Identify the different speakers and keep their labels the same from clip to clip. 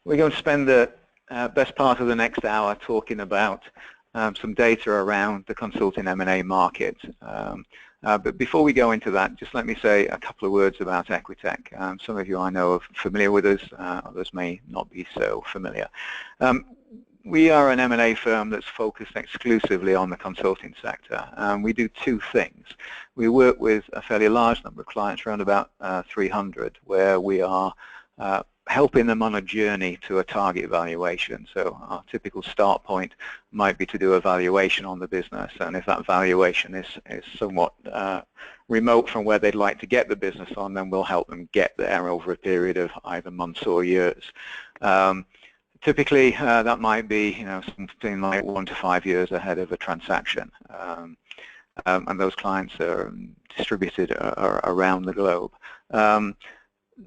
Speaker 1: We're going to spend the best part of the next hour talking about some data around the consulting M&A market. But before we go into that, just let me say a couple of words about Equiteq. Some of you I know are familiar with us, others may not be so familiar. We are an M&A firm that's focused exclusively on the consulting sector. We do two things. We work with a fairly large number of clients, around about 300, where we are helping them on a journey to a target valuation. So our typical start point might be to do a valuation on the business, and if that valuation is somewhat remote from where they'd like to get the business on, then we'll help them get there over a period of either months or years. Typically, that might be something like 1 to 5 years ahead of a transaction, and those clients are distributed around the globe.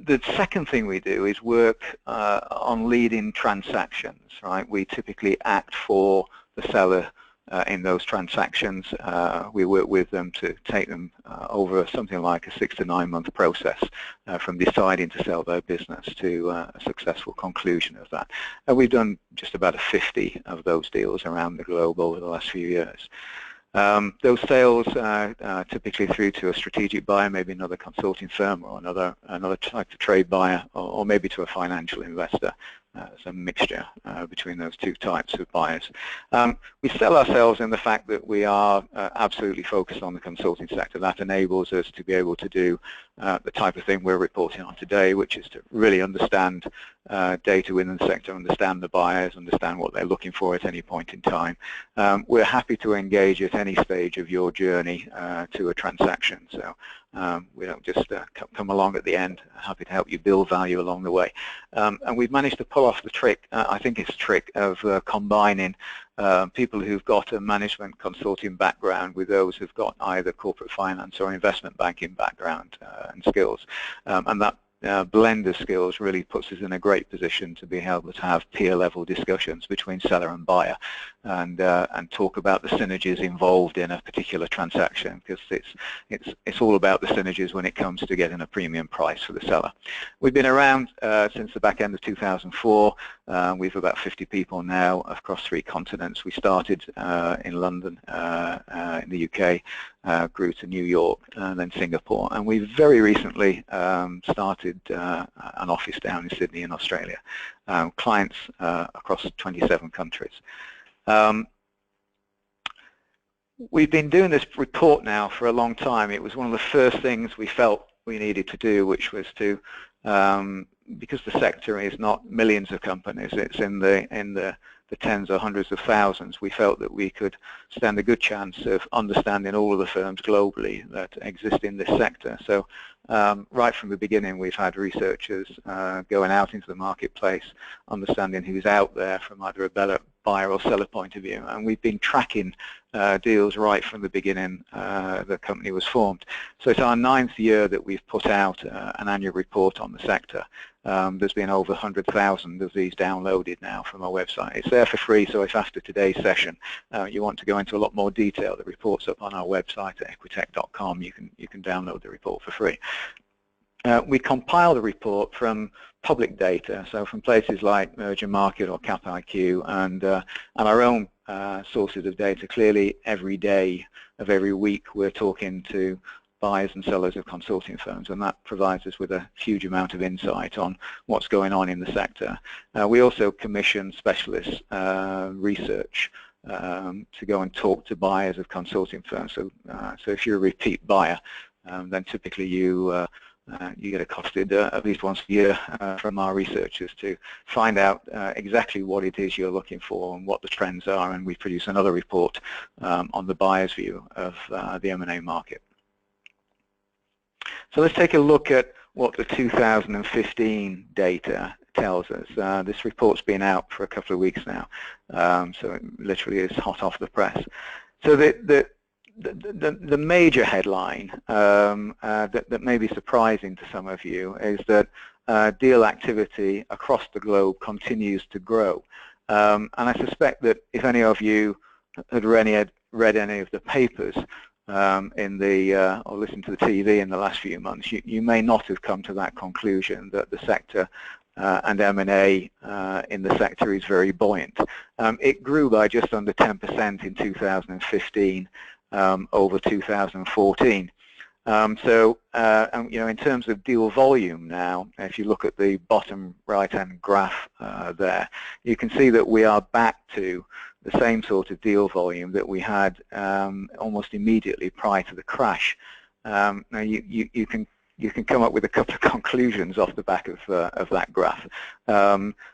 Speaker 1: The second thing we do is work on leading transactions, right? We typically act for the seller in those transactions. We work with them to take them over something like a 6 to 9 month process from deciding to sell their business to a successful conclusion of that. And we've done just about 50 of those deals around the globe over the last few years. Those sales are typically through to a strategic buyer, maybe another consulting firm or another type of trade buyer, or maybe to a financial investor. It's a mixture between those two types of buyers. We sell ourselves in the fact that we are absolutely focused on the consulting sector. That enables us to be able to do the type of thing we're reporting on today, which is to really understand data within the sector, understand the buyers, understand what they're looking for at any point in time. We're happy to engage at any stage of your journey to a transaction. So we don't just come along at the end, happy to help you build value along the way. And we've managed to pull off the trick, I think it's a trick, of combining people who've got a management consulting background with those who've got either corporate finance or investment banking background and skills. And that blend of skills really puts us in a great position to be able to have peer-level discussions between seller and buyer, and talk about the synergies involved in a particular transaction, because it's all about the synergies when it comes to getting a premium price for the seller. We've been around since the back end of 2004. We've about 50 people now across 3 continents. We started in London, in the UK, grew to New York, and then Singapore, and we very recently started an office down in Sydney in Australia. Clients across 27 countries. We've been doing this report now for a long time. It was one of the first things we felt we needed to do, which was to, because the sector is not millions of companies, it's in the tens or hundreds of thousands, we felt that we could stand a good chance of understanding all of the firms globally that exist in this sector. So right from the beginning, we've had researchers going out into the marketplace, understanding who's out there from either a better buyer or seller point of view, and we've been tracking deals right from the beginning the company was formed. So it's our 9th year that we've put out an annual report on the sector. There's been over 100,000 of these downloaded now from our website. It's there for free, so if after today's session you want to go into a lot more detail, the report's up on our website at equiteq.com. You can download the report for free. We compile the report from public data, so from places like Merger Market or CapIQ, and our own sources of data. Clearly, every day of every week we're talking to buyers and sellers of consulting firms, and that provides us with a huge amount of insight on what's going on in the sector. We also commission specialist research to go and talk to buyers of consulting firms. So if you're a repeat buyer, then typically you get accosted at least once a year from our researchers to find out exactly what it is you're looking for and what the trends are, and we produce another report on the buyer's view of the M&A market. So let's take a look at what the 2015 data tells us. This report's been out for a couple of weeks now, so it literally is hot off the press. So the major headline that may be surprising to some of you is that deal activity across the globe continues to grow. And I suspect that if any of you had read any of the papers or listened to the TV in the last few months, you may not have come to that conclusion that the sector and M&A in the sector is very buoyant. It grew by just under 10% in 2015 over 2014. In terms of deal volume now, if you look at the bottom right-hand graph there, you can see that we are back to the same sort of deal volume that we had almost immediately prior to the crash. Now you can come up with a couple of conclusions off the back of that graph.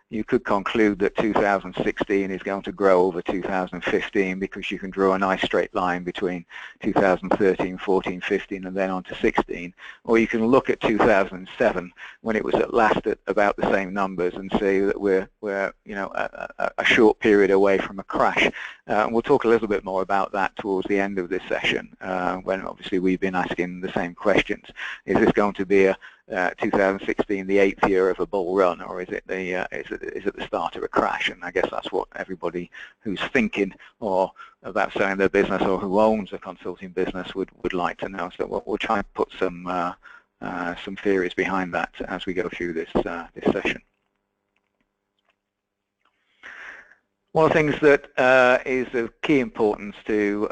Speaker 1: You could conclude that 2016 is going to grow over 2015 because you can draw a nice straight line between 2013, 14, 15 and then on to 16. Or you can look at 2007 when it was at last at about the same numbers and say that we're a short period away from a crash. And we'll talk a little bit more about that towards the end of this session when obviously we've been asking the same questions. Is this going to be 2016 the 8th year of a bull run, or is it the start of a crash? And I guess that's what everybody who's thinking or about selling their business or who owns a consulting business would like to know. So we'll try and put some theories behind that as we go through this session. One of the things that is of key importance to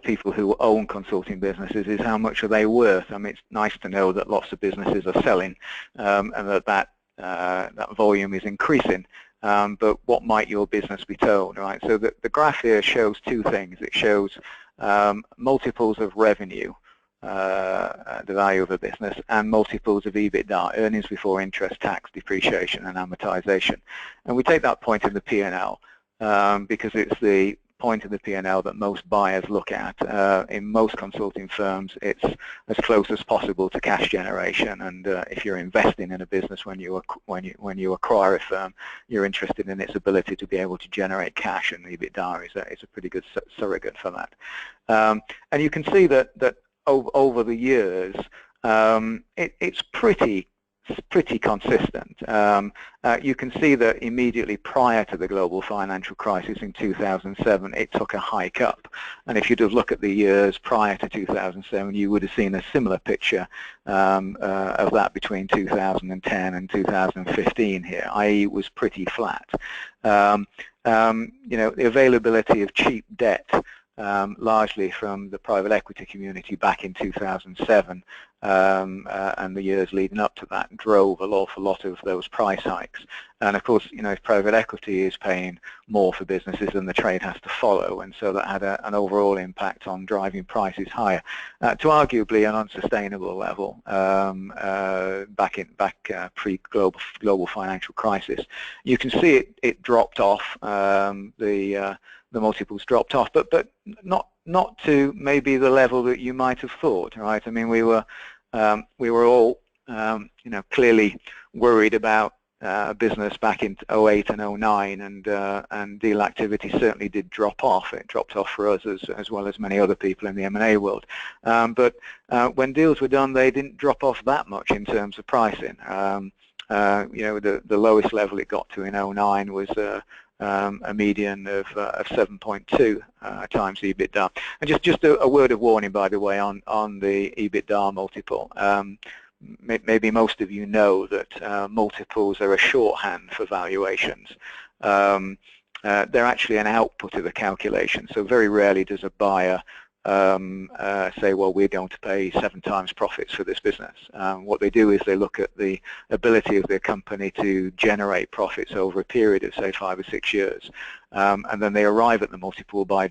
Speaker 1: people who own consulting businesses is how much are they worth. I mean, it's nice to know that lots of businesses are selling and that volume is increasing. But what might your business be told, right? So the graph here shows two things. It shows multiples of revenue, the value of a business, and multiples of EBITDA, earnings before interest, tax, depreciation and amortization. And we take that point in the P&L because it's the point in the P&L that most buyers look at. In most consulting firms, it's as close as possible to cash generation, and if you're investing in a business when you acquire a firm, you're interested in its ability to be able to generate cash, and EBITDA is a pretty good surrogate for that. And you can see that over the years, it's pretty consistent. You can see that immediately prior to the global financial crisis in 2007, it took a hike up. And if you just look at the years prior to 2007, you would have seen a similar picture of that between 2010 and 2015 here, i.e. it was pretty flat. The availability of cheap debt, largely from the private equity community back in 2007 and the years leading up to that, drove an awful lot of those price hikes. And of course, if private equity is paying more for businesses, then the trade has to follow, and so that had an overall impact on driving prices higher to arguably an unsustainable level back pre-global financial crisis. You can see it dropped off. The multiples dropped off, but not to maybe the level that you might have thought, right? I mean, we were all clearly worried about business back in 08 and 09, and deal activity certainly did drop off. It dropped off for us as well as many other people in the M&A world. But when deals were done, they didn't drop off that much in terms of pricing. The lowest level it got to in 09 was a median of 7.2 times EBITDA. And just a word of warning, by the way, on the EBITDA multiple. Maybe most of you know that multiples are a shorthand for valuations. They're actually an output of the calculation. So very rarely does a buyer say, well, we're going to pay 7 times profits for this business. What they do is they look at the ability of their company to generate profits over a period of, say, 5 or 6 years. And then they arrive at the multiple by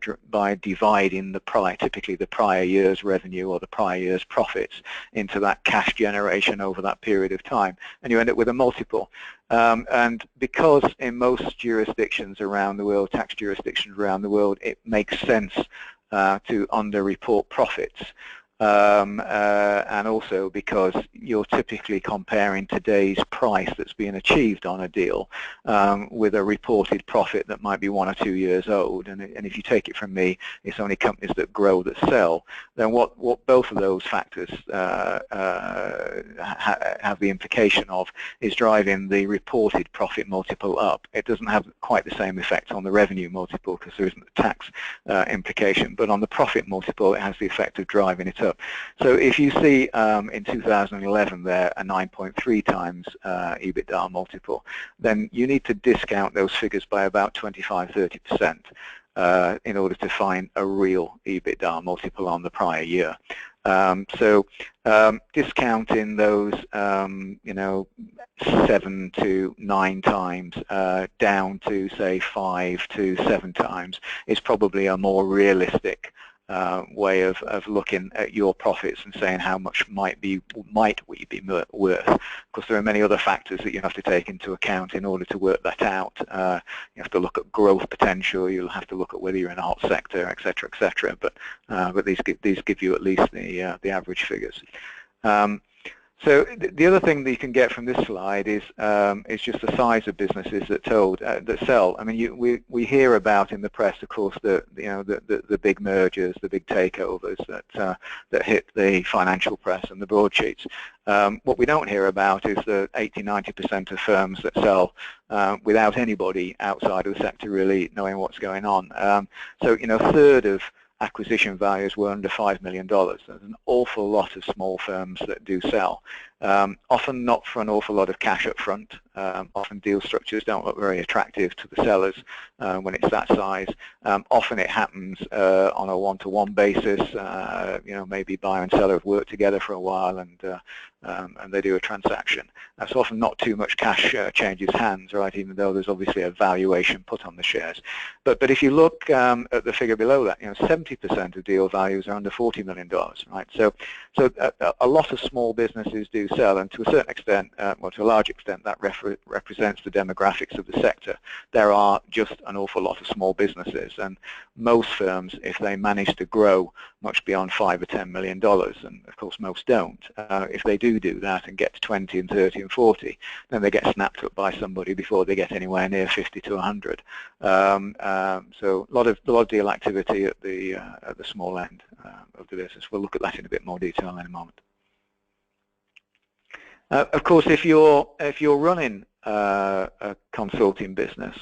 Speaker 1: dividing typically the prior year's revenue or the prior year's profits into that cash generation over that period of time. And you end up with a multiple. And because in most jurisdictions around the world, tax jurisdictions around the world, it makes sense to underreport profits, and also because you're typically comparing today's price that's being achieved on a deal with a reported profit that might be 1 or 2 years old. And if you take it from me, it's only companies that grow that sell. Then what both of those factors have the implication of is driving the reported profit multiple up. It doesn't have quite the same effect on the revenue multiple because there isn't a tax implication, but on the profit multiple it has the effect of driving it up. up. So if you see in 2011 there a 9.3 times EBITDA multiple, then you need to discount those figures by about 25–30% in order to find a real EBITDA multiple on the prior year. So discounting those, 7 to 9 times down to say 5 to 7 times is probably a more realistic way of looking at your profits and saying how much might we be worth. Of course, there are many other factors that you have to take into account in order to work that out. You have to look at growth potential. You'll have to look at whether you're in a hot sector, etc., etc. But these give you at least the average figures. So the other thing that you can get from this slide is just the size of businesses that sell. I mean, we hear about in the press, of course, the big mergers, the big takeovers that hit the financial press and the broadsheets. What we don't hear about is the 80–90% of firms that sell without anybody outside of the sector really knowing what's going on. So a third of acquisition values were under $5 million. There's an awful lot of small firms that do sell, often not for an awful lot of cash up front. Often deal structures don't look very attractive to the sellers when it's that size. Often it happens on a one-to-one basis. Maybe buyer and seller have worked together for a while and they do a transaction. So often not too much cash changes hands, right? Even though there's obviously a valuation put on the shares. But if you look at the figure below that, 70% of deal values are under $40 million, right? So a lot of small businesses do sell, and to a certain extent, well, to a large extent, that represents the demographics of the sector. There are just an awful lot of small businesses, and most firms, if they manage to grow much beyond $5 or $10 million, and of course most don't, if they do that and get to 20 and 30 and 40, then they get snapped up by somebody before they get anywhere near 50 to 100. So a lot of deal activity at the small end of the business. We'll look at that in a bit more detail in a moment. Of course, if you're running a consulting business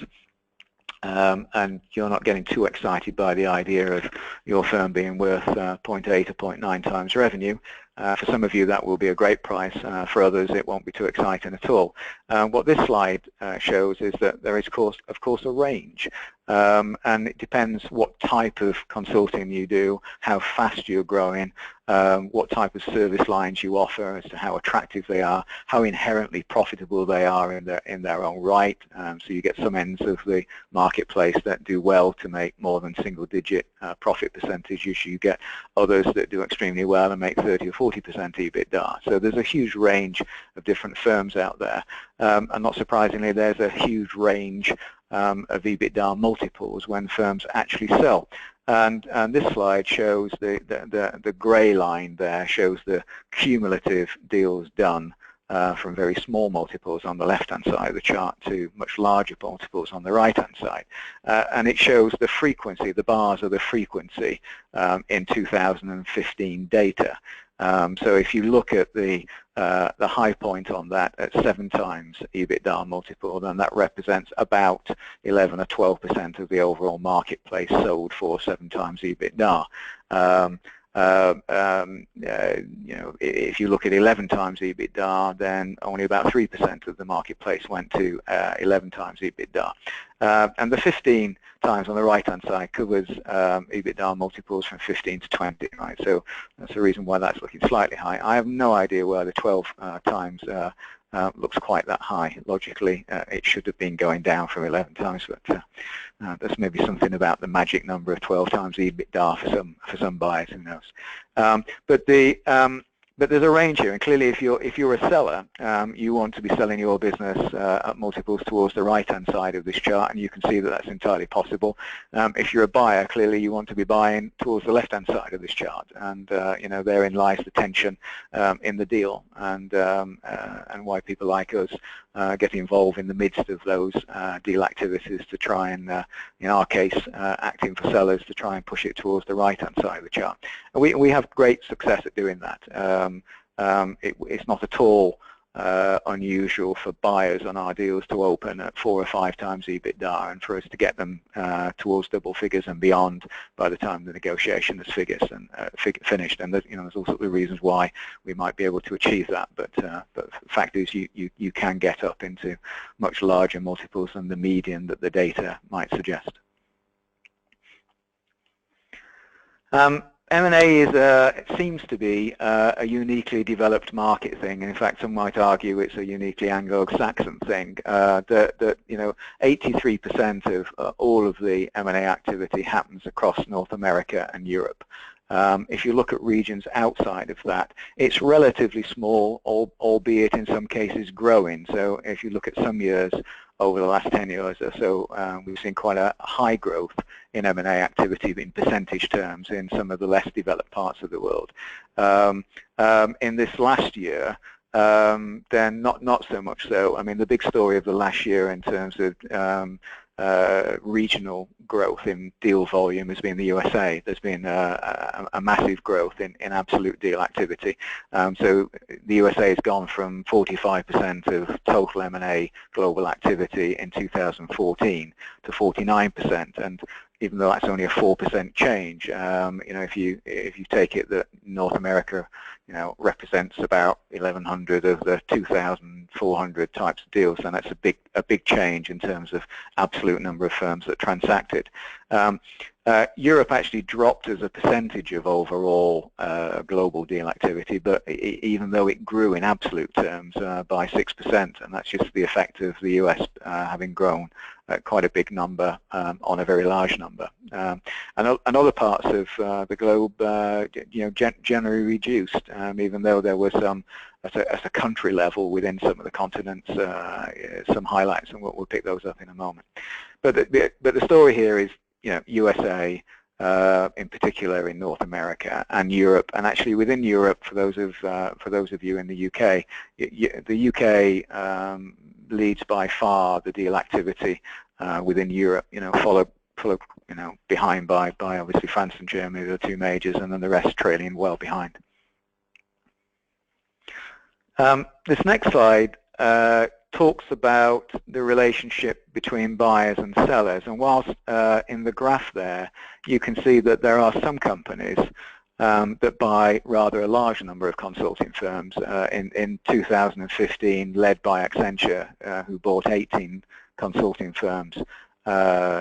Speaker 1: and you're not getting too excited by the idea of your firm being worth 0.8 or 0.9 times revenue, for some of you that will be a great price. For others, it won't be too exciting at all. What this slide shows is that there is, of course, a range. And it depends what type of consulting you do, how fast you're growing, what type of service lines you offer as to how attractive they are, how inherently profitable they are in their own right. So you get some ends of the marketplace that do well to make more than single-digit profit percentage. Usually you get others that do extremely well and make 30 or 40% EBITDA. So there's a huge range of different firms out there. And not surprisingly, there's a huge range of EBITDA multiples when firms actually sell. And this slide shows the grey line there shows the cumulative deals done from very small multiples on the left-hand side of the chart to much larger multiples on the right-hand side. And it shows the frequency, the bars are the frequency in 2015 data. So if you look at the high point on that at 7 times EBITDA multiple, then that represents about 11 or 12% of the overall marketplace sold for 7 times EBITDA. If you look at 11 times EBITDA, then only about 3% of the marketplace went to 11 times EBITDA. And the 15 times on the right-hand side covers EBITDA multiples from 15 to 20, right? So that's the reason why that's looking slightly high. I have no idea why the 12 times looks quite that high. Logically, it should have been going down from 11 times, but there's maybe something about the magic number of 12 times EBITDA for some buyers, who knows. But there's a range here, and clearly if you're a seller, you want to be selling your business at multiples towards the right-hand side of this chart, and you can see that that's entirely possible. If you're a buyer, clearly you want to be buying towards the left-hand side of this chart, and therein lies the tension in the deal, and why people like us get involved in the midst of those deal activities to try and, in our case, acting for sellers to try and push it towards the right-hand side of the chart. And we have great success at doing that. It's not at all unusual for buyers on our deals to open at 4 or 5 times EBITDA, and for us to get them towards double figures and beyond by the time the negotiation is finished. And there's all sorts of reasons why we might be able to achieve that, but the fact is you can get up into much larger multiples than the median that the data might suggest. M&A it seems to be a uniquely developed market thing, and in fact some might argue it's a uniquely Anglo-Saxon thing. That 83% of all of the M&A activity happens across North America and Europe. If you look at regions outside of that, it's relatively small, albeit in some cases growing. So if you look at some years over the last 10 years or so, we've seen quite a high growth in M&A activity in percentage terms in some of the less developed parts of the world. In this last year, then not so much so. I mean, the big story of the last year in terms of regional growth in deal volume has been the USA. There's been a massive growth in absolute deal activity. So the USA has gone from 45% of total M&A global activity in 2014 to 49%, and even though that's only a 4% change, if you take it that North America, represents about 1,100 of the 2,400 types of deals, then that's a big change in terms of absolute number of firms that transacted. Europe actually dropped as a percentage of overall global deal activity, but even though it grew in absolute terms by 6%, and that's just the effect of the US having grown quite a big number on a very large number. And other parts of the globe, generally reduced, even though there was at a country level within some of the continents, some highlights, and we'll pick those up in a moment. But the story here is, USA, in particular in North America and Europe, and actually within Europe, for those of you in the UK, the UK leads by far the deal activity within Europe. Followed behind by obviously France and Germany, the two majors, and then the rest trailing well behind. This next slide talks about the relationship between buyers and sellers, and whilst in the graph there you can see that there are some companies that buy rather a large number of consulting firms. In 2015, led by Accenture, who bought 18 consulting firms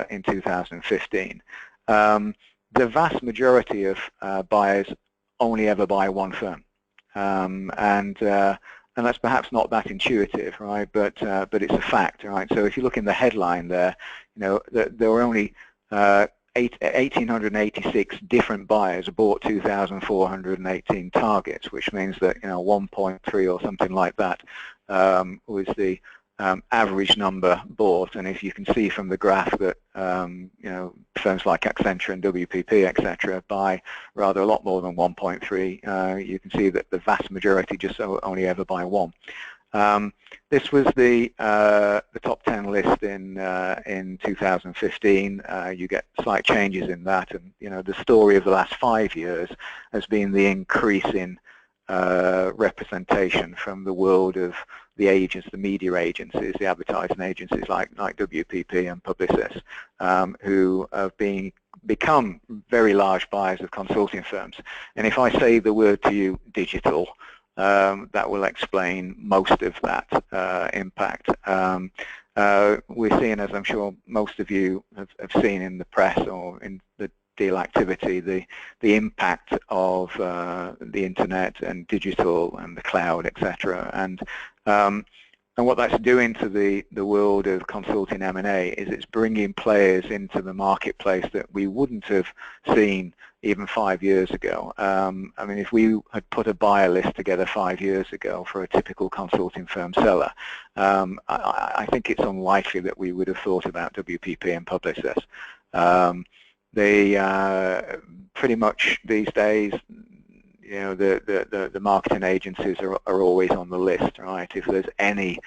Speaker 1: in 2015. The vast majority of buyers only ever buy one firm, and that's perhaps not that intuitive, right? But it's a fact, right? So if you look in the headline there, there were only 1,886 different buyers bought 2,418 targets, which means that 1.3 or something like that was the average number bought. And if you can see from the graph that firms like Accenture and WPP, etc., buy rather a lot more than 1.3, you can see that the vast majority just only ever buy one. This was the top 10 list in 2015. You get slight changes in that, and the story of the last 5 years has been the increase in representation from the world of the agents, the media agencies, the advertising agencies like WPP and Publicis, who have become very large buyers of consulting firms. And if I say the word to you, digital, that will explain most of that impact. We're seeing, as I'm sure most of you have seen in the press or in the deal activity, the impact of the internet and digital and the cloud, etc. And what that's doing to the world of consulting M&A is it's bringing players into the marketplace that we wouldn't have seen even 5 years ago. I mean, if we had put a buyer list together 5 years ago for a typical consulting firm seller, I think it's unlikely that we would have thought about WPP and Publicis. They pretty much these days, the marketing agencies are always on the list, right? If there's any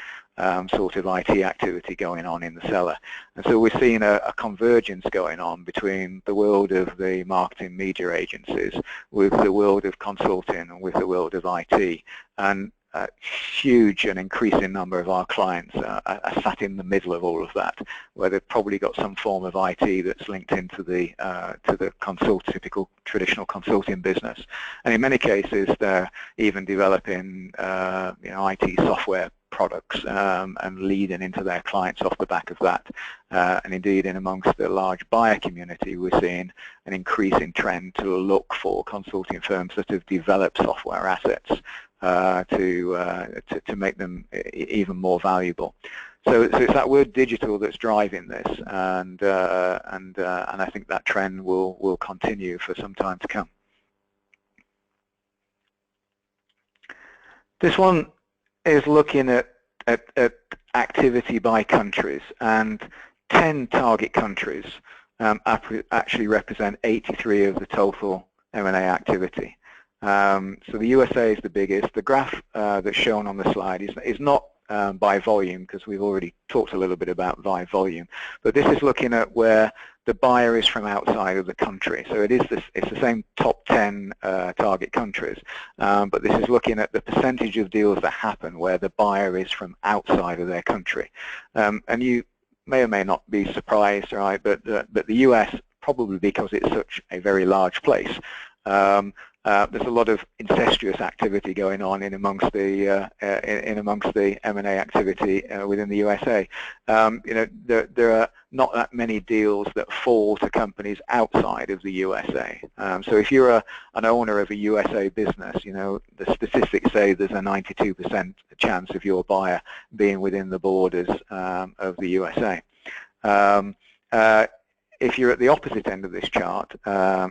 Speaker 1: sort of IT activity going on in the seller. And so we're seeing a convergence going on between the world of the marketing media agencies with the world of consulting and with the world of IT. And a huge and increasing number of our clients are sat in the middle of all of that, where they've probably got some form of IT that's linked into the typical traditional consulting business, and in many cases they're even developing IT software products and leading into their clients off the back of that. And indeed, in amongst the large buyer community, we're seeing an increasing trend to look for consulting firms that have developed software assets to make them even more valuable. So it's that word digital that's driving this, and I think that trend will continue for some time to come. This one is looking at activity by countries, and 10 target countries actually represent 83 of the total M&A activity. So the USA is the biggest. The graph that's shown on the slide is not by volume, because we've already talked a little bit about by volume, but this is looking at where the buyer is from outside of the country. So it's the same top 10 target countries, but this is looking at the percentage of deals that happen where the buyer is from outside of their country. And you may or may not be surprised, right? But the US, probably because it's such a very large place, there's a lot of incestuous activity going on in amongst the M&A activity within the USA. There are not that many deals that fall to companies outside of the USA. So if you're an owner of a USA business, the statistics say there's a 92% chance of your buyer being within the borders of the USA. If you're at the opposite end of this chart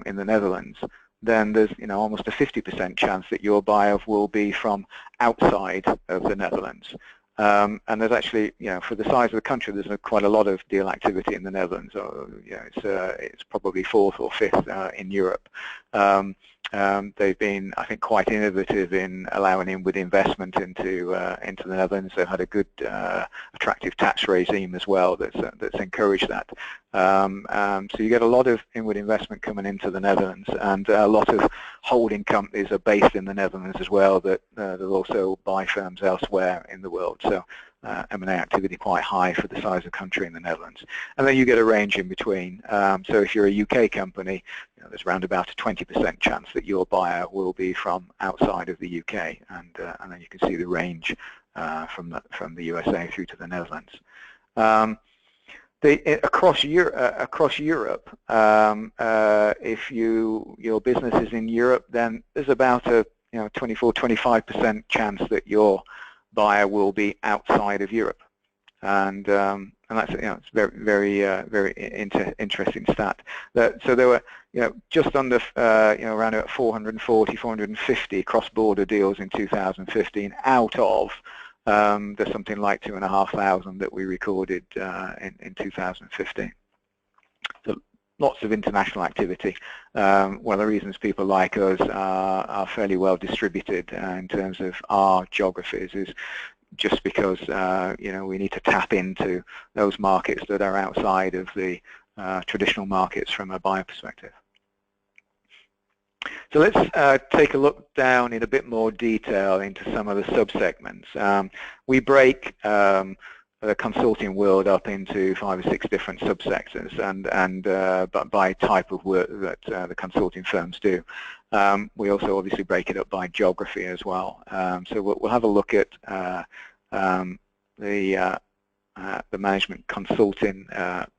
Speaker 1: in the Netherlands, then there's almost a 50% chance that your buyer will be from outside of the Netherlands. And there's actually, for the size of the country, there's quite a lot of deal activity in the Netherlands. It's probably fourth or fifth in Europe. They've been, I think, quite innovative in allowing inward investment into the Netherlands. They've had a good, attractive tax regime as well that's encouraged that. So you get a lot of inward investment coming into the Netherlands, and a lot of holding companies are based in the Netherlands as well that also buy firms elsewhere in the world. So M&A activity quite high for the size of country in the Netherlands. And then you get a range in between. So if you're a UK company, there's around about a 20% chance that your buyer will be from outside of the UK, and then you can see the range from the USA through to the Netherlands. Across Europe, if your business is in Europe, then there's about a 24-25% chance that your buyer will be outside of Europe, and that's it's very interesting stat. So there were just under around about 440-450 cross-border deals in 2015 out of there's something like 2,500 that we recorded in 2015. So lots of international activity. One of the reasons people like us are fairly well distributed in terms of our geographies is just because we need to tap into those markets that are outside of the traditional markets from a buyer perspective. So let's take a look down in a bit more detail into some of the subsegments. We break the consulting world up into 5 or 6 different subsectors, but by type of work that the consulting firms do. We also obviously break it up by geography as well. So we'll have a look at the management consulting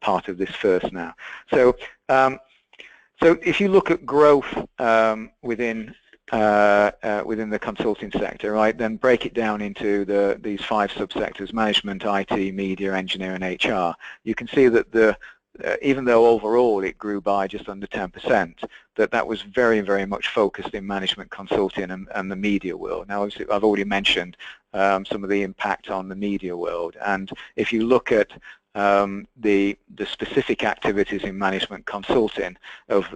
Speaker 1: part of this first now. So if you look at growth within the consulting sector, right, then break it down into these 5 subsectors: management, IT, media, engineering, HR. You can see that even though overall it grew by just under 10%, that was very, very much focused in management consulting and the media world. Now, obviously, I've already mentioned some of the impact on the media world, and if you look at the specific activities in management consulting of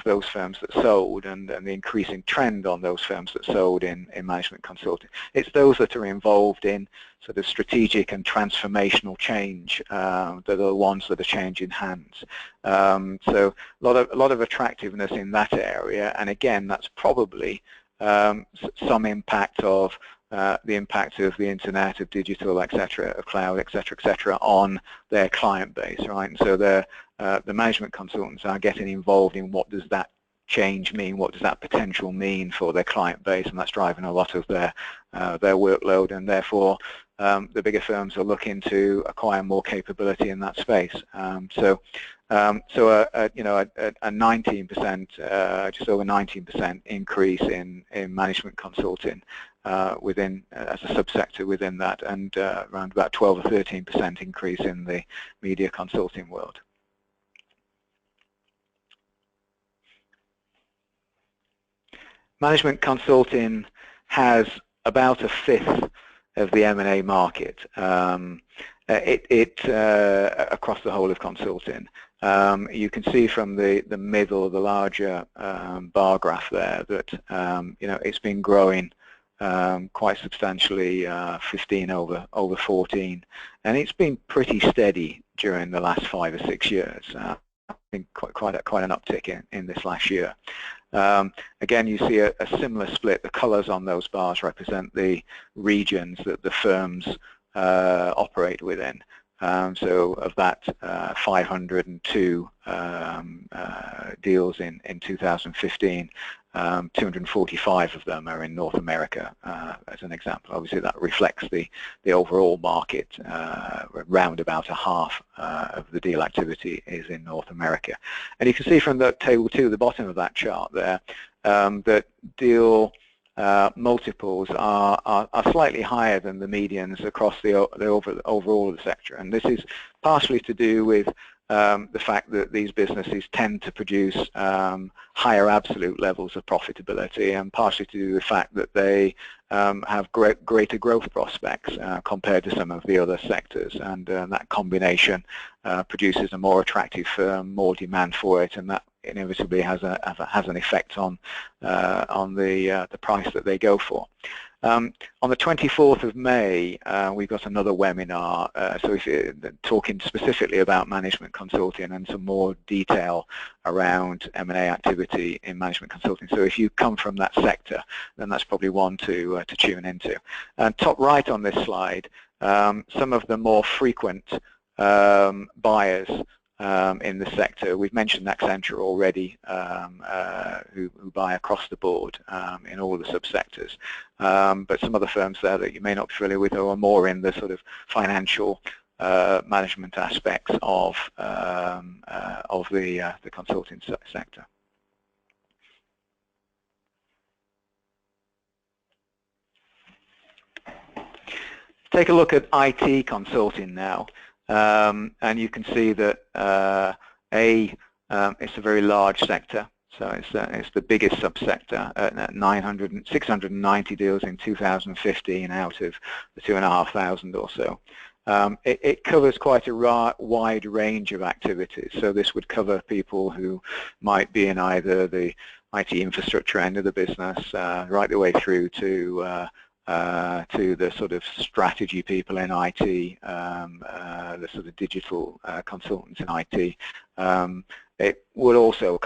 Speaker 1: those firms that sold, and the increasing trend on those firms that sold in management consulting, it's those that are involved in sort of strategic and transformational change that are the ones that are changing hands. So a lot of attractiveness in that area, and again, that's probably some impact of the impact of the internet, of digital, etc., of cloud, etc., on their client base, right? And so the management consultants are getting involved in what does that change mean, what does that potential mean for their client base, and that's driving a lot of their workload, and therefore the bigger firms are looking to acquire more capability in that space. So a 19%, just over 19% increase in management consulting within as a subsector within that, and around about 12 or 13% increase in the media consulting world. Management consulting has about a fifth of the M&A market across the whole of consulting. You can see from the middle, the larger bar graph there, that it's been growing quite substantially, 15 over 14, and it's been pretty steady during the last 5 or 6 years. I think quite an uptick in this last year. Again, you see a similar split. The colours on those bars represent the regions that the firms operate within. So of that 502 deals in 2015, 245 of them are in North America, as an example. Obviously, that reflects the overall market. Around about a half of the deal activity is in North America. And you can see from the table 2, the bottom of that chart there, that deal multiples are slightly higher than the medians across the overall of the sector. And this is partially to do with the fact that these businesses tend to produce higher absolute levels of profitability, and partially to do with the fact that they have greater growth prospects compared to some of the other sectors, and that combination produces a more attractive firm, more demand for it, and that inevitably has an effect on the price that they go for. On the 24th of May, we've got another webinar, so if you're talking specifically about management consulting and some more detail around M&A activity in management consulting. So if you come from that sector, then that's probably one to tune into. And top right on this slide, some of the more frequent buyers in the sector. We've mentioned Accenture already, who buy across the board in all the subsectors. But some other firms there that you may not be familiar with are more in the sort of financial management aspects of the consulting sector. Take a look at IT consulting now. And you can see that it's a very large sector, so it's the biggest subsector at 690 deals in 2015 out of the 2,500 or so. It covers quite a wide range of activities, so this would cover people who might be in either the IT infrastructure end of the business, right the way through to the sort of strategy people in IT, the sort of digital consultants in IT. It would also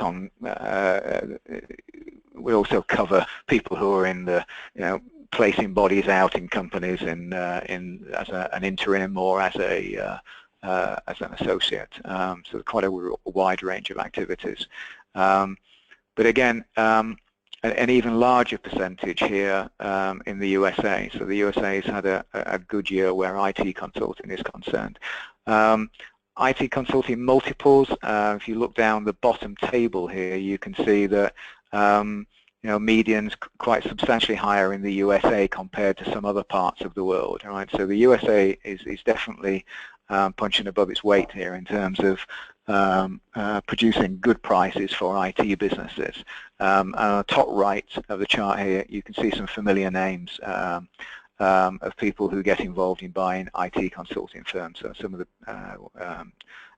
Speaker 1: cover people who are in the, placing bodies out in companies as an interim or as an associate. So quite a wide range of activities. But again, an even larger percentage here in the USA. So the USA has had a good year where IT consulting is concerned. IT consulting multiples, if you look down the bottom table here, you can see that median's quite substantially higher in the USA compared to some other parts of the world. Right? So the USA is definitely punching above its weight here in terms of producing good prices for IT businesses. On the top right of the chart here, you can see some familiar names of people who get involved in buying IT consulting firms. So some of the,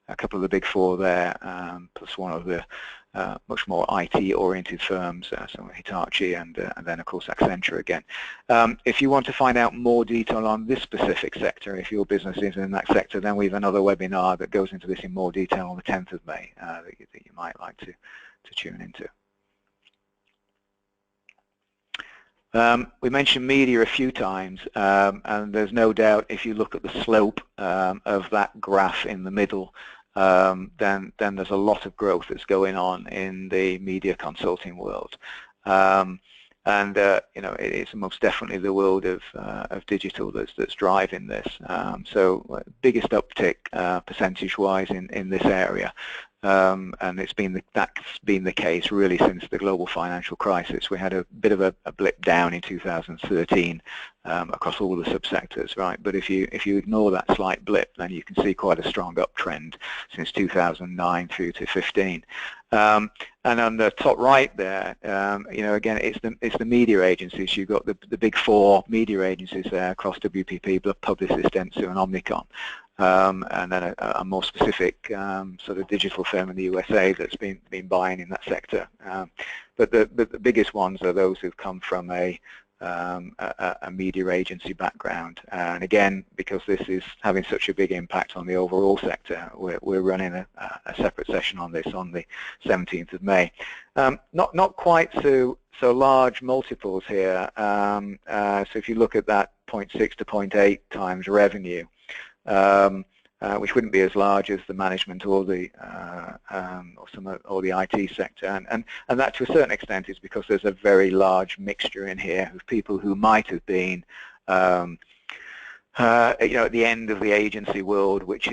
Speaker 1: a couple of the big four there, plus one of the much more IT-oriented firms, so Hitachi and then of course Accenture again. If you want to find out more detail on this specific sector, if your business is in that sector, then we have another webinar that goes into this in more detail on the 10th of May that you might like to tune into. We mentioned media a few times, and there's no doubt if you look at the slope of that graph in the middle, then there's a lot of growth that's going on in the media consulting world. And you know, it's most definitely the world of digital that's driving this. So biggest uptick percentage-wise in this area, and that's been the case really since the global financial crisis. We had a bit of a blip down in 2013 across all the subsectors, right? But if you ignore that slight blip, then you can see quite a strong uptrend since 2009 through to 15. And on the top right there, you know, again, it's the media agencies. You've got the big four media agencies there across WPP, Publicis, Dentsu, and Omnicom. And then a more specific sort of digital firm in the USA that's been buying in that sector. But the biggest ones are those who've come from a media agency background, and again, because this is having such a big impact on the overall sector, we're running a separate session on this on the 17th of May. Not quite so large multiples here. So if you look at that 0.6 to 0.8 times revenue, which wouldn't be as large as the management or the or the IT sector, and that to a certain extent is because there's a very large mixture in here of people who might have been you know, at the end of the agency world, which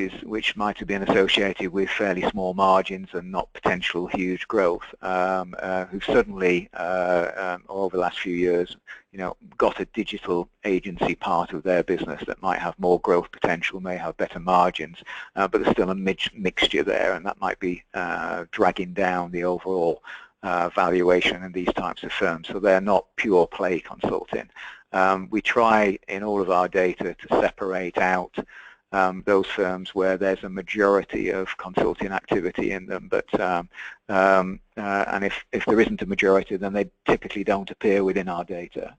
Speaker 1: might have been associated with fairly small margins and not potential huge growth, who've suddenly over the last few years, you know, got a digital agency part of their business that might have more growth potential, may have better margins, but there's still a mixture there, and that might be dragging down the overall valuation in these types of firms. So they're not pure play consulting. We try in all of our data to separate out those firms where there's a majority of consulting activity in them, but and if there isn't a majority, then they typically don't appear within our data.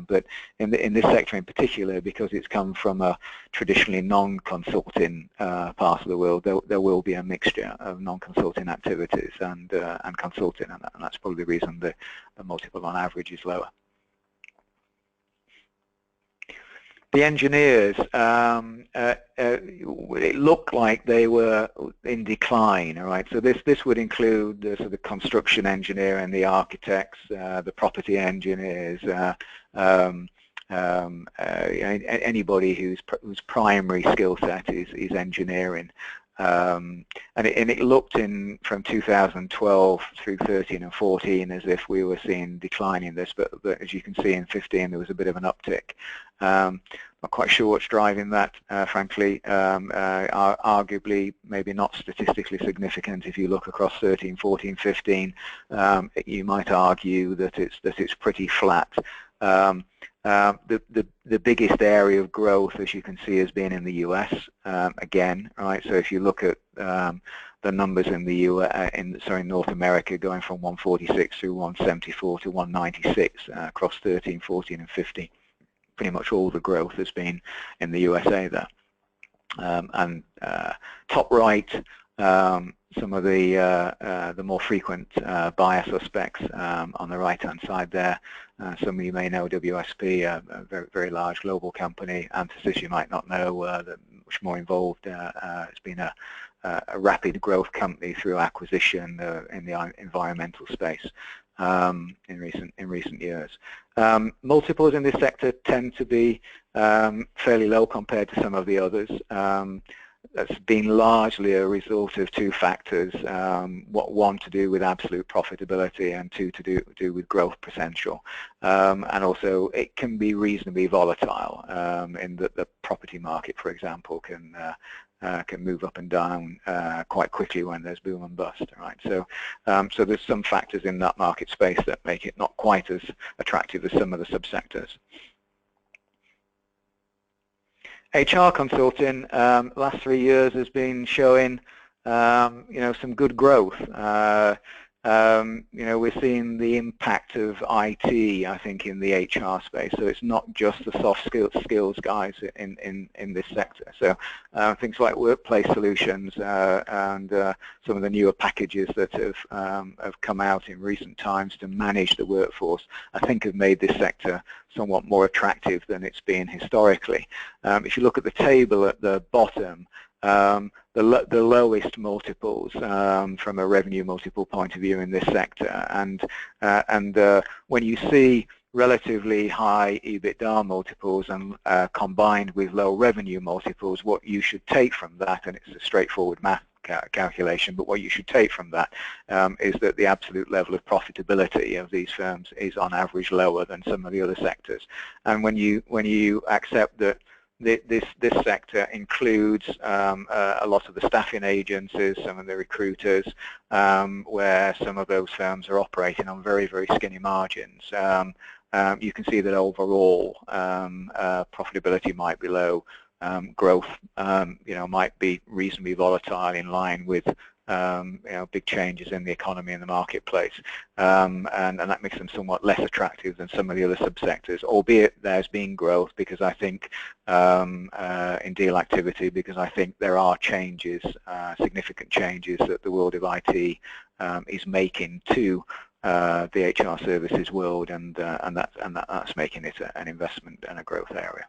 Speaker 1: But in this sector in particular, because it's come from a traditionally non-consulting part of the world, there will be a mixture of non-consulting activities and consulting, and that's probably the reason the multiple on average is lower. The engineers, it looked like they were in decline, all right? So this would include the sort of construction engineer and the architects, the property engineers, anybody whose primary skill set is engineering. And it looked from 2012 through 13 and 14 as if we were seeing decline in this, but as you can see in 15 there was a bit of an uptick. Not quite sure what's driving that, frankly. Arguably maybe not statistically significant. If you look across 13, 14, 15, you might argue that it's pretty flat. The biggest area of growth, as you can see, has been in the US again, right? So if you look at the numbers in the North America, going from 146 through 174 to 196 across 13, 14, and 15, pretty much all the growth has been in the USA there. And top right, some of the more frequent buyer suspects on the right-hand side there. Some of you may know WSP, a very, very large global company. Ansys, you might not know, much more involved. It's been a rapid growth company through acquisition in the environmental space in recent years. Multiples in this sector tend to be fairly low compared to some of the others. That's been largely a result of two factors, one to do with absolute profitability and two to do with growth potential. And also it can be reasonably volatile in that the property market, for example, can move up and down quite quickly when there's boom and bust, right? So so there's some factors in that market space that make it not quite as attractive as some of the subsectors. HR consulting, last 3 years has been showing, you know, some good growth. we're seeing the impact of IT, I think, in the HR space. So it's not just the soft skills guys in this sector. So things like workplace solutions and some of the newer packages that have come out in recent times to manage the workforce, I think have made this sector somewhat more attractive than it's been historically. If you look at the table at the bottom, the lowest multiples from a revenue multiple point of view in this sector, and when you see relatively high EBITDA multiples and combined with low revenue multiples, what you should take from that, and it's a straightforward math calculation, but what you should take from that is that the absolute level of profitability of these firms is on average lower than some of the other sectors. And when you accept that this sector includes a lot of the staffing agencies, some of the recruiters, where some of those firms are operating on very, very skinny margins. You can see that overall profitability might be low, growth might be reasonably volatile in line with big changes in the economy and the marketplace, and that makes them somewhat less attractive than some of the other subsectors, albeit there's been growth because I think in deal activity, because I think there are changes, significant changes that the world of IT is making to the HR services world, and that's making it an investment and a growth area.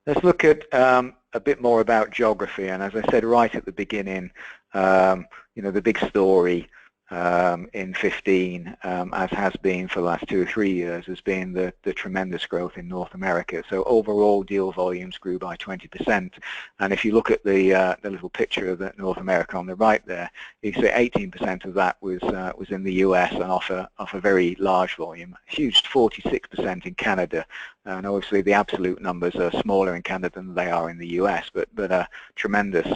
Speaker 1: Let's look at a bit more about geography, and as I said right at the beginning, the big story in 15, as has been for the last 2 or 3 years, has been the tremendous growth in North America. So overall deal volumes grew by 20%, and if you look at the little picture of North America on the right there, you can see 18% of that was in the US and off a very large volume, huge 46% in Canada, and obviously the absolute numbers are smaller in Canada than they are in the US, but a tremendous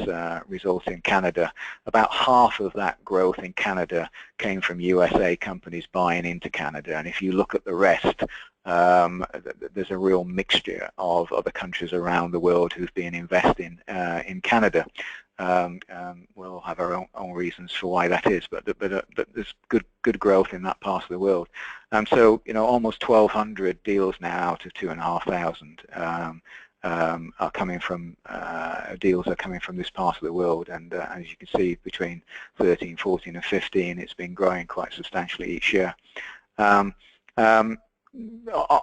Speaker 1: result in Canada. About half of that growth in Canada came from USA companies buying into Canada, and if you look at the rest, there's a real mixture of other countries around the world who've been investing in Canada. We'll have our own reasons for why that is, but there's good growth in that part of the world. So almost 1,200 deals now out of 2,500 are coming from deals are coming from this part of the world, and as you can see, between 13, 14, and 15, it's been growing quite substantially each year. On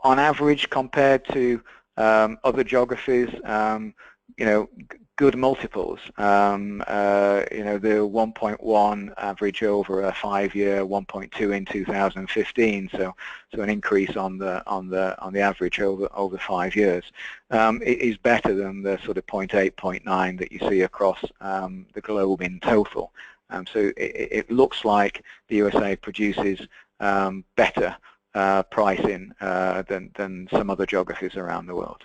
Speaker 1: average, compared to other geographies, good multiples. The 1.1 average over a 5-year, 1.2 in 2015. So an increase on the average over 5 years. It is better than the sort of 0.8, 0.9 that you see across the globe in total. So it looks like the USA produces better pricing than some other geographies around the world.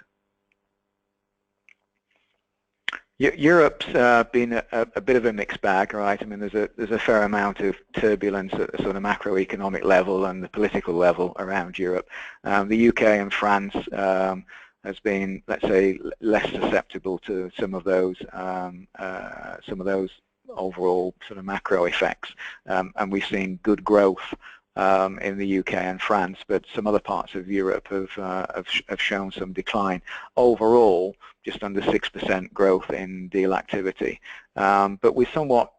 Speaker 1: Europe's been a bit of a mixed bag, right? I mean, there's a fair amount of turbulence at the sort of macroeconomic level and the political level around Europe. The UK and France has been, let's say, less susceptible to some of those overall sort of macro effects, and we've seen good growth in the UK and France, but some other parts of Europe have shown some decline. Overall, just under 6% growth in deal activity, but with somewhat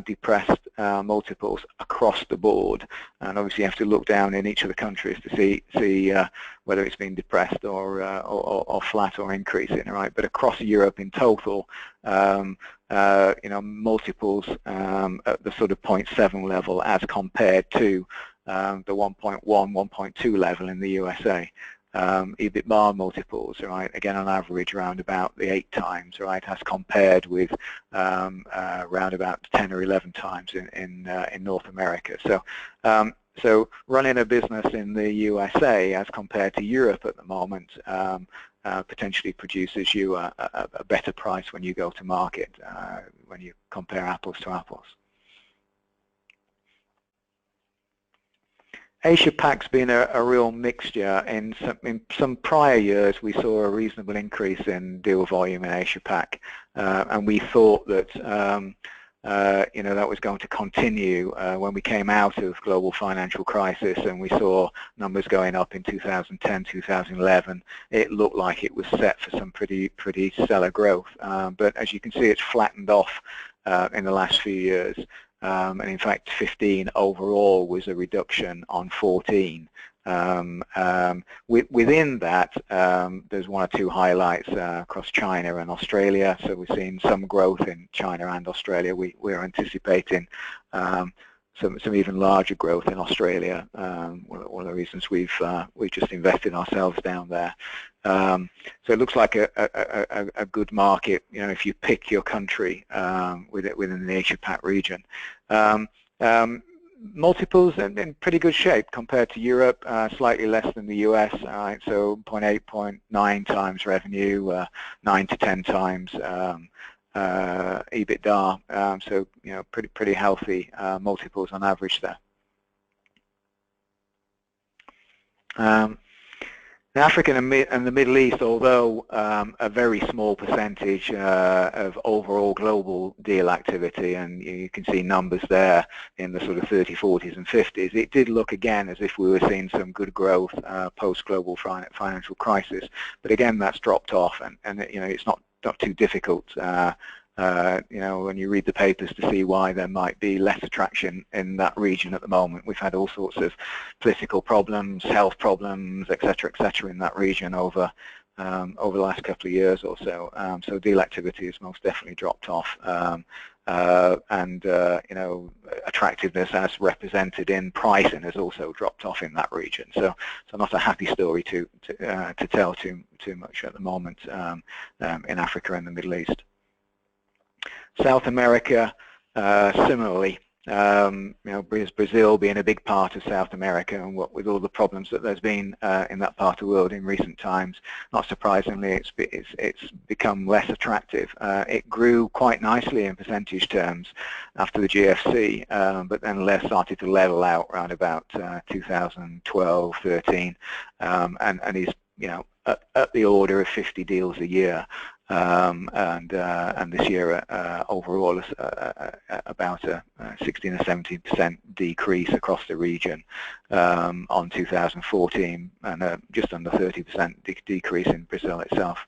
Speaker 1: depressed multiples across the board, and obviously you have to look down in each of the countries to see whether it's been depressed or flat or increasing, right? But across Europe in total, multiples at the sort of 0.7 level as compared to the 1.1, 1.2 level in the USA. EBITDA multiples, right, again on average around about the 8 times, right, as compared with around about 10 or 11 times in North America. So running a business in the USA as compared to Europe at the moment potentially produces you a better price when you go to market, when you compare apples to apples. Asia-Pac's been a real mixture. In some prior years, we saw a reasonable increase in deal volume in Asia-Pac, and we thought that that was going to continue when we came out of global financial crisis, and we saw numbers going up in 2010, 2011. It looked like it was set for some pretty stellar growth. But as you can see, it's flattened off in the last few years. And in fact, 15 overall was a reduction on 14. Within that, there's one or two highlights across China and Australia. So we've seen some growth in China and Australia. We're anticipating some even larger growth in Australia. One of the reasons we've just invested ourselves down there. So it looks like a good market, if you pick your country within the Asia-Pac region. Multiples in pretty good shape compared to Europe, slightly less than the US, so 0.8, 0.9 times revenue, 9 to 10 times EBITDA, so pretty healthy multiples on average there. Africa and the Middle East, although a very small percentage of overall global deal activity, and you can see numbers there in the sort of 30s, 40s and 50s, it did look again as if we were seeing some good growth post-global financial crisis. But again, that's dropped off, and it's not too difficult when you read the papers to see why there might be less attraction in that region at the moment. We've had all sorts of political problems, health problems, etc., in that region over the last couple of years or so. So deal activity has most definitely dropped off, and attractiveness as represented in pricing has also dropped off in that region. So not a happy story to tell too much at the moment in Africa and the Middle East. South America, similarly, Brazil being a big part of South America, and what with all the problems that there's been in that part of the world in recent times, not surprisingly, it's become less attractive. It grew quite nicely in percentage terms after the GFC, but then started to level out around about 2012, 13, and is at the order of 50 deals a year. And this year overall is about a 16 or 17% decrease across the region on 2014, and just under 30% decrease in Brazil itself.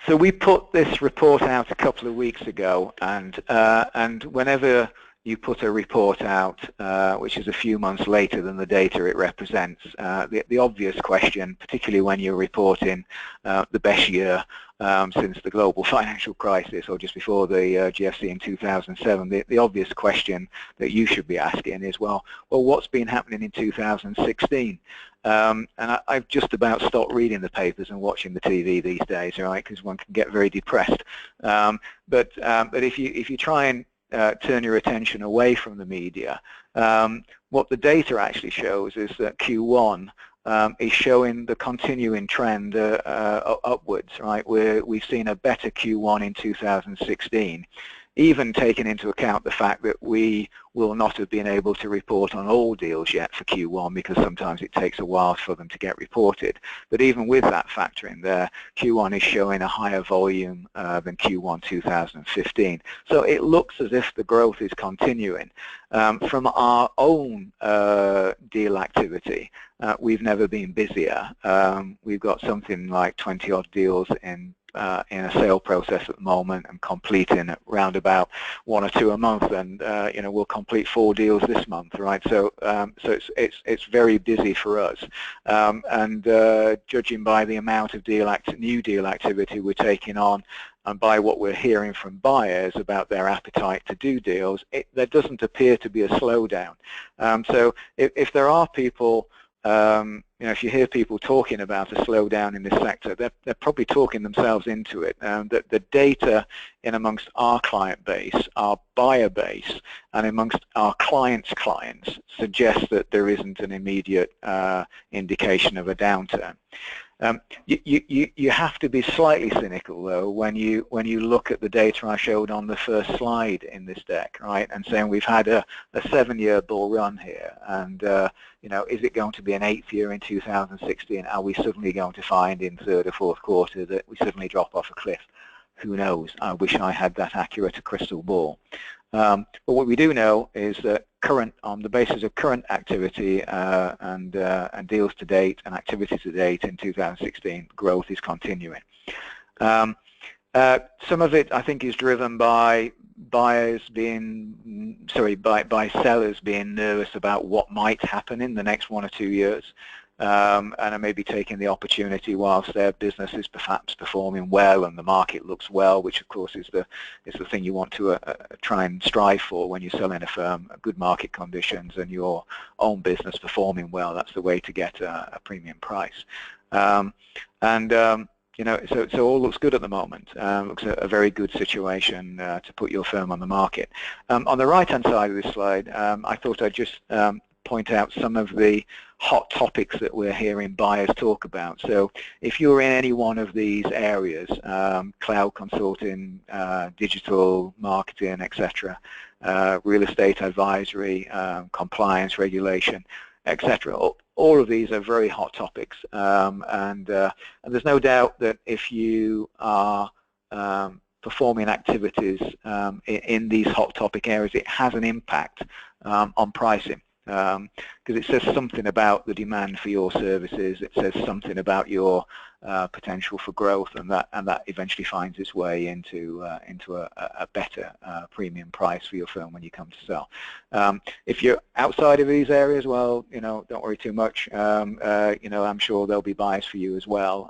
Speaker 1: So we put this report out a couple of weeks ago, and whenever you put a report out which is a few months later than the data it represents, the obvious question, particularly when you're reporting the best year since the global financial crisis or just before the GFC in 2007, the obvious question that you should be asking is, well, what's been happening in 2016? And I've just about stopped reading the papers and watching the TV these days, right? Because one can get very depressed. But if you try and turn your attention away from the media, what the data actually shows is that Q1 is showing the continuing trend upwards, right? We've seen a better Q1 in 2016, even taking into account the fact that we will not have been able to report on all deals yet for Q1, because sometimes it takes a while for them to get reported. But even with that factor in there, Q1 is showing a higher volume than Q1 2015. So it looks as if the growth is continuing. From our own deal activity, we've never been busier. We've got something like 20-odd deals in a sale process at the moment, and completing at round about 1 or 2 a month, and we'll complete 4 deals this month, right? So it's very busy for us, and judging by the amount of new deal activity we're taking on, and by what we're hearing from buyers about their appetite to do deals, there doesn't appear to be a slowdown. So if there are people, if you hear people talking about a slowdown in this sector, they're probably talking themselves into it. That the data in amongst our client base, our buyer base, and amongst our clients' clients suggests that there isn't an immediate indication of a downturn. You have to be slightly cynical though when you look at the data I showed on the first slide in this deck, right? And saying we've had a 7-year bull run here, and is it going to be an 8th year in 2016? Are we suddenly going to find in 3rd or 4th quarter that we suddenly drop off a cliff? who knows? I wish I had that accurate a crystal ball. But what we do know is that on the basis of current activity and deals to date and activity to date in 2016, growth is continuing. Some of it, I think, is driven by sellers being nervous about what might happen in the next 1 or 2 years. And are maybe taking the opportunity whilst their business is perhaps performing well and the market looks well, which of course is the thing you want to try and strive for when you're selling a firm, good market conditions and your own business performing well. That's the way to get a premium price. You know, so all looks good at the moment. Looks a very good situation to put your firm on the market. On the right-hand side of this slide, I thought I'd just point out some of the hot topics that we're hearing buyers talk about. So if you're in any one of these areas, cloud consulting, digital marketing, etc., real estate advisory, compliance, regulation, etc., all of these are very hot topics. And there's no doubt that if you are performing activities in these hot topic areas, it has an impact on pricing. Because it says something about the demand for your services, it says something about your potential for growth, and that eventually finds its way into a better premium price for your firm when you come to sell. If you're outside of these areas, well, you know, don't worry too much. You know, I'm sure there'll be buyers for you as well.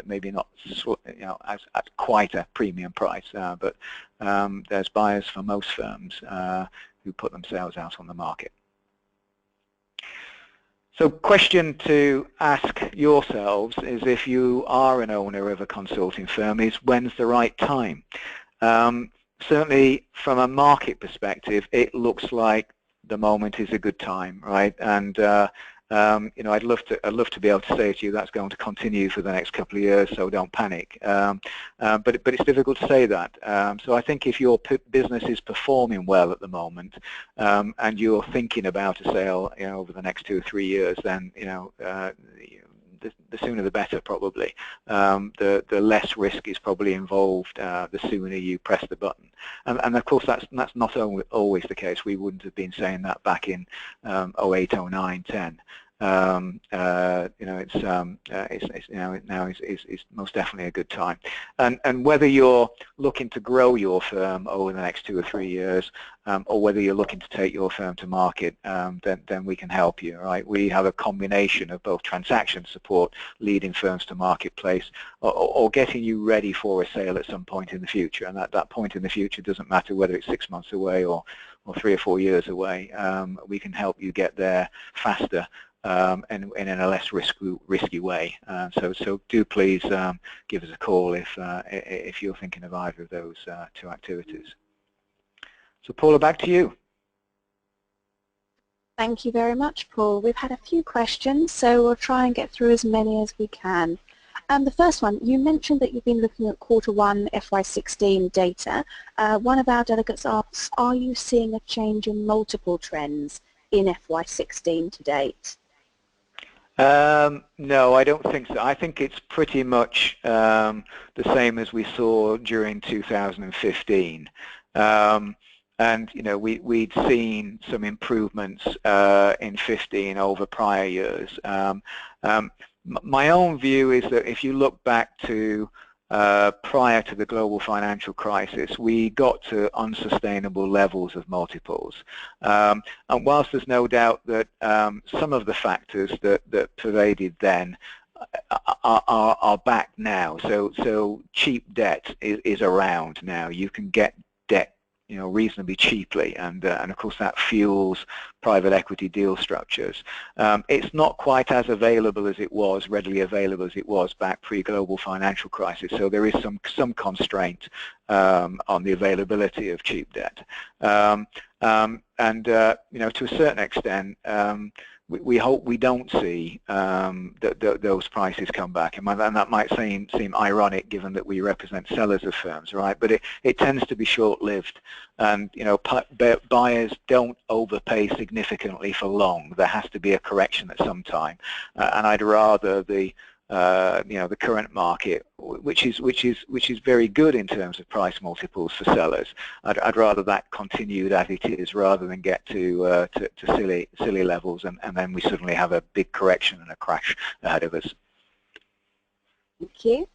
Speaker 1: Maybe not, you know, at quite a premium price, but there's buyers for most firms who put themselves out on the market. So question to ask yourselves is, if you are an owner of a consulting firm, is when's the right time? Certainly from a market perspective, it looks like the moment is a good time, right? And you know, I'd love to be able to say to you that's going to continue for the next couple of years, so don't panic. But it's difficult to say that. So I think if your business is performing well at the moment, and you're thinking about a sale, you know, over the next 2 or 3 years, then you know, the sooner the better, probably. The less risk is probably involved the sooner you press the button. And of course that's not always the case. We wouldn't have been saying that back in 08, 09, 10. You know, it's you know, now is most definitely a good time. And whether you're looking to grow your firm over the next 2 or 3 years, or whether you're looking to take your firm to market, then we can help you. Right? We have a combination of both transaction support, leading firms to marketplace, or getting you ready for a sale at some point in the future. And that point in the future doesn't matter whether it's 6 months away or 3 or 4 years away. We can help you get there faster. And in a less risky way. So do please give us a call if you're thinking of either of those 2 activities. So Paula, back to you.
Speaker 2: Thank you very much, Paul. We've had a few questions, so we'll try and get through as many as we can. The first one, you mentioned that you've been looking at Q1 FY16 data. One of our delegates asks, are you seeing a change in multiple trends in FY16 to date?
Speaker 1: No, I don't think so. I think it's pretty much the same as we saw during 2015. And you know, we'd seen some improvements in 15 over prior years. My own view is that if you look back to prior to the global financial crisis, we got to unsustainable levels of multiples. And whilst there's no doubt that some of the factors that pervaded then are back now, so cheap debt is around now. You can get debt, you know, reasonably cheaply, and of course that fuels private equity deal structures. It's not quite as available as it was, readily available as it was back pre-global financial crisis. So there is some constraint on the availability of cheap debt, and you know, to a certain extent, we hope we don't see those prices come back, and that might seem ironic given that we represent sellers of firms, right? But it tends to be short-lived, and you know, buyers don't overpay significantly for long. There has to be a correction at some time, and I'd rather the the current market, which is very good in terms of price multiples for sellers. I'd rather that continued as it is rather than get to silly levels and then we suddenly have a big correction and a crash ahead of us.
Speaker 2: Thank you.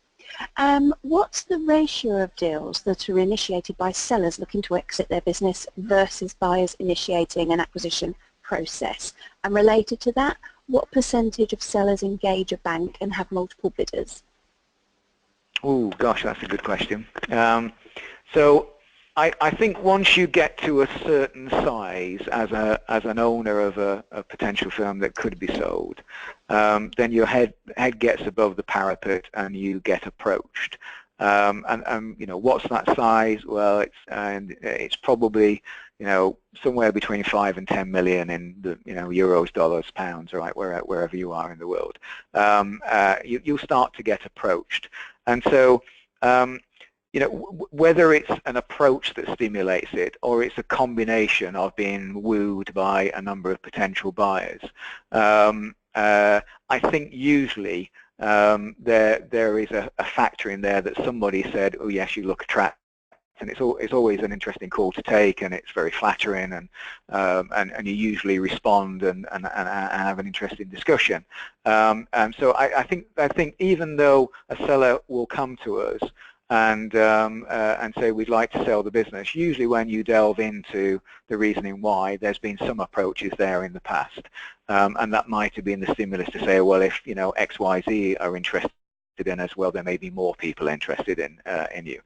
Speaker 2: What's the ratio of deals that are initiated by sellers looking to exit their business versus buyers initiating an acquisition process? And related to that, what percentage of sellers engage a bank and have multiple bidders?
Speaker 1: Oh gosh, that's a good question. So I think once you get to a certain size as an owner of a potential firm that could be sold, then your head gets above the parapet and you get approached. And what's that size? Well, it's probably somewhere between 5 and 10 million in the euros, dollars, pounds, right, wherever you are in the world. You'll start to get approached, and so whether it's an approach that stimulates it or it's a combination of being wooed by a number of potential buyers, I think usually there is a factor in there that somebody said, oh yes, you look attractive, and it's always an interesting call to take, and it's very flattering, and you usually respond and have an interesting discussion. And so I think even though a seller will come to us and say we'd like to sell the business, usually when you delve into the reasoning why, there's been some approaches there in the past, and that might have been the stimulus to say, well, if X, Y, Z are interested in us, well, there may be more people interested in you.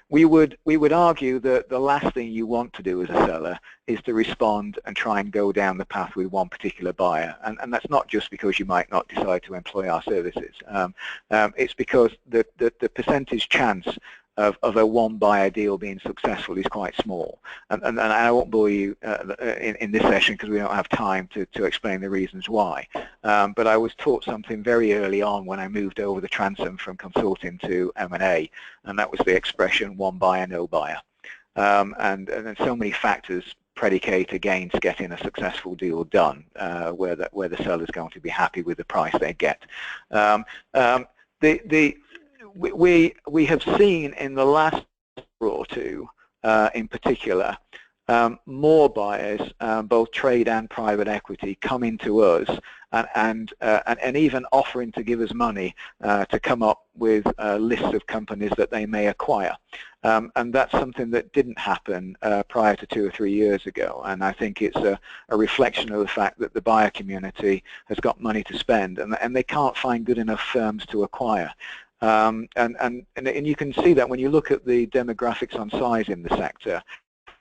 Speaker 1: We would argue that the last thing you want to do as a seller is to respond and try and go down the path with one particular buyer, and that's not just because you might not decide to employ our services. It's because the percentage chance of a one-buyer deal being successful is quite small, and I won't bore you in this session because we don't have time to explain the reasons why. But I was taught something very early on when I moved over the transom from consulting to M&A, and that was the expression "one buyer, no buyer." And then so many factors predicate against getting a successful deal done, where the seller's going to be happy with the price they get. We have seen in the last year or two, in particular, more buyers, both trade and private equity, coming to us and even offering to give us money to come up with lists of companies that they may acquire. And that's something that didn't happen prior to 2 or 3 years ago, and I think it's a reflection of the fact that the buyer community has got money to spend, and they can't find good enough firms to acquire. And you can see that when you look at the demographics on size in the sector.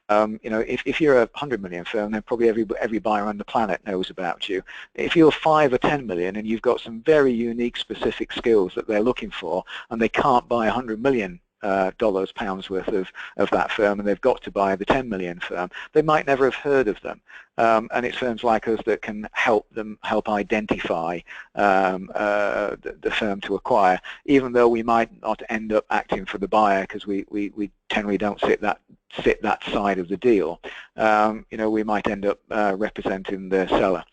Speaker 1: If you're a 100 million firm, then probably every buyer on the planet knows about you. If you're 5 or 10 million and you've got some very unique specific skills that they're looking for, and they can't buy 100 million dollars, pounds worth of that firm, and they've got to buy the 10 million firm, they might never have heard of them. And it's firms like us that can help identify the firm to acquire, even though we might not end up acting for the buyer because we generally don't sit that side of the deal. We might end up representing the seller.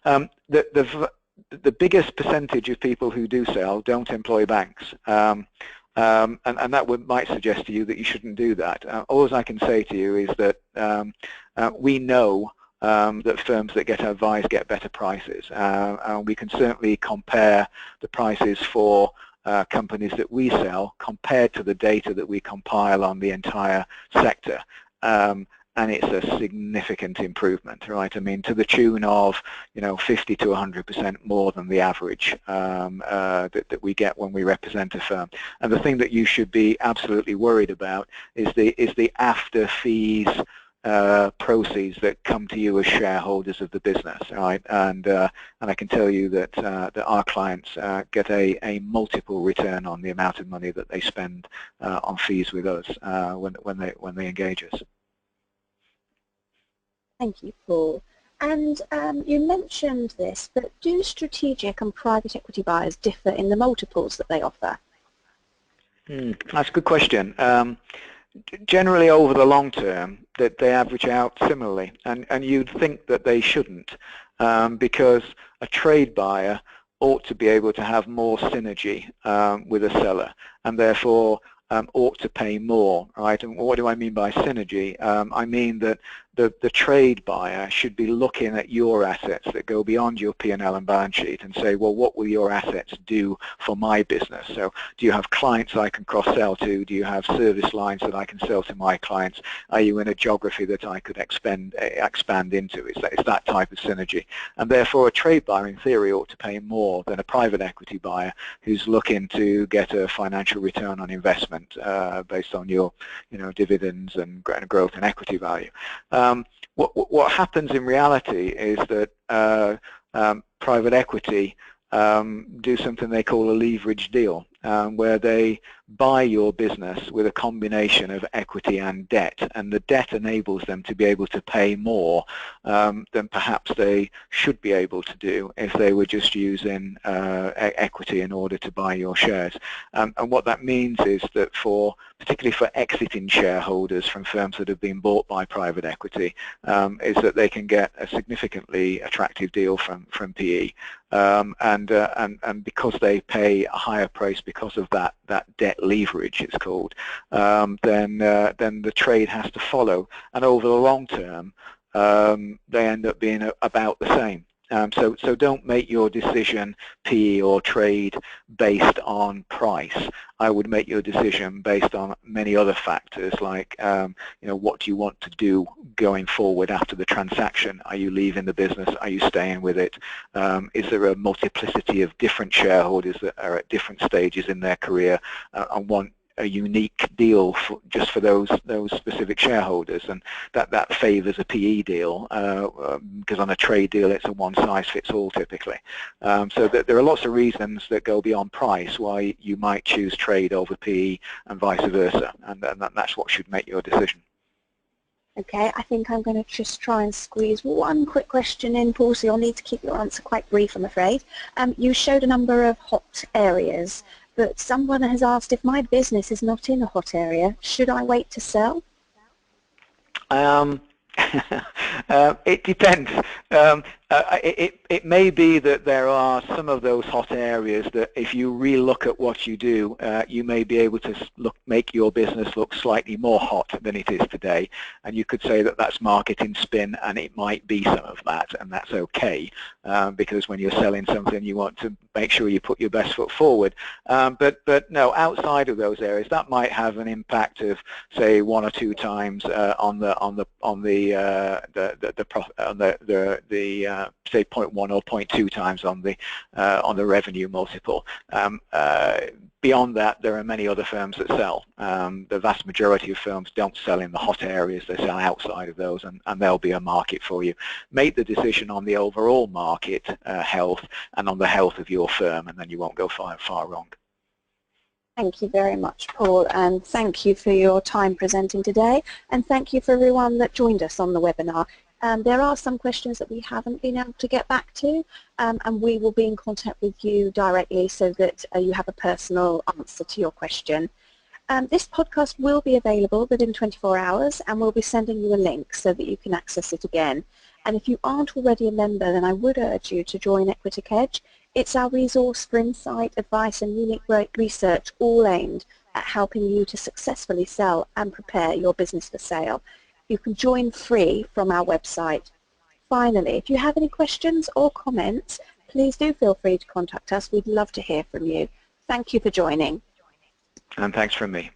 Speaker 1: The biggest percentage of people who do sell don't employ banks. And that might suggest to you that you shouldn't do that. All I can say to you is that we know that firms that get advised get better prices. And we can certainly compare the prices for companies that we sell compared to the data that we compile on the entire sector. And it's a significant improvement, right? I mean, to the tune of 50 to 100% more than the average that we get when we represent a firm. And the thing that you should be absolutely worried about is the after fees proceeds that come to you as shareholders of the business, right? And I can tell you that our clients get a multiple return on the amount of money that they spend on fees with us when they engage us.
Speaker 2: Thank you, Paul. And you mentioned this, but do strategic and private equity buyers differ in the multiples that they offer?
Speaker 1: That's a good question. Generally, over the long term, that they average out similarly, and you'd think that they shouldn't, because a trade buyer ought to be able to have more synergy with a seller, and therefore ought to pay more, right? And what do I mean by synergy? I mean that the trade buyer should be looking at your assets that go beyond your P&L and balance sheet and say, well, what will your assets do for my business? So do you have clients I can cross-sell to? Do you have service lines that I can sell to my clients? Are you in a geography that I could expand into? It's that type of synergy. And therefore a trade buyer in theory ought to pay more than a private equity buyer who's looking to get a financial return on investment based on your dividends and growth and equity value. What happens in reality is that private equity do something they call a leverage deal, where they buy your business with a combination of equity and debt, and the debt enables them to be able to pay more than perhaps they should be able to do if they were just using equity in order to buy your shares. And what that means is that particularly for exiting shareholders from firms that have been bought by private equity, is that they can get a significantly attractive deal from PE, and because they pay a higher price because of that debt leverage, it's called, then the trade has to follow, and over the long term they end up being about the same. So don't make your decision PE or trade based on price. I would make your decision based on many other factors, like what do you want to do going forward after the transaction? Are you leaving the business? Are you staying with it? Is there a multiplicity of different shareholders that are at different stages in their career and want a unique deal just for those specific shareholders, and that favors a PE deal, because on a trade deal it's a one-size-fits-all typically. So there are lots of reasons that go beyond price why you might choose trade over PE and vice versa, and that's what should make your decision.
Speaker 2: Okay, I think I'm going to just try and squeeze one quick question in, Paul, so you'll need to keep your answer quite brief, I'm afraid. You showed a number of hot areas, but someone has asked, if my business is not in a hot area, should I wait to sell?
Speaker 1: It depends. It may be that there are some of those hot areas that if you re-look at what you do, you may be able to make your business look slightly more hot than it is today, and you could say that that's marketing spin, and it might be some of that, and that's okay, because when you're selling something you want to make sure you put your best foot forward. But no, outside of those areas, that might have an impact of say 1 or 2 times on the say 0.1 or 0.2 times on the revenue multiple. Beyond that, there are many other firms that sell. The vast majority of firms don't sell in the hot areas, they sell outside of those, and there'll be a market for you. Make the decision on the overall market health and on the health of your firm, and then you won't go far wrong.
Speaker 2: Thank you very much, Paul, and thank you for your time presenting today, and thank you for everyone that joined us on the webinar. There are some questions that we haven't been able to get back to, and we will be in contact with you directly so that you have a personal answer to your question. This podcast will be available within 24 hours, and we'll be sending you a link so that you can access it again. And if you aren't already a member, then I would urge you to join Equiteq. It's our resource for insight, advice and unique research, all aimed at helping you to successfully sell and prepare your business for sale. You can join free from our website. Finally, if you have any questions or comments, please do feel free to contact us. We'd love to hear from you. Thank you for joining.
Speaker 1: And thanks from me.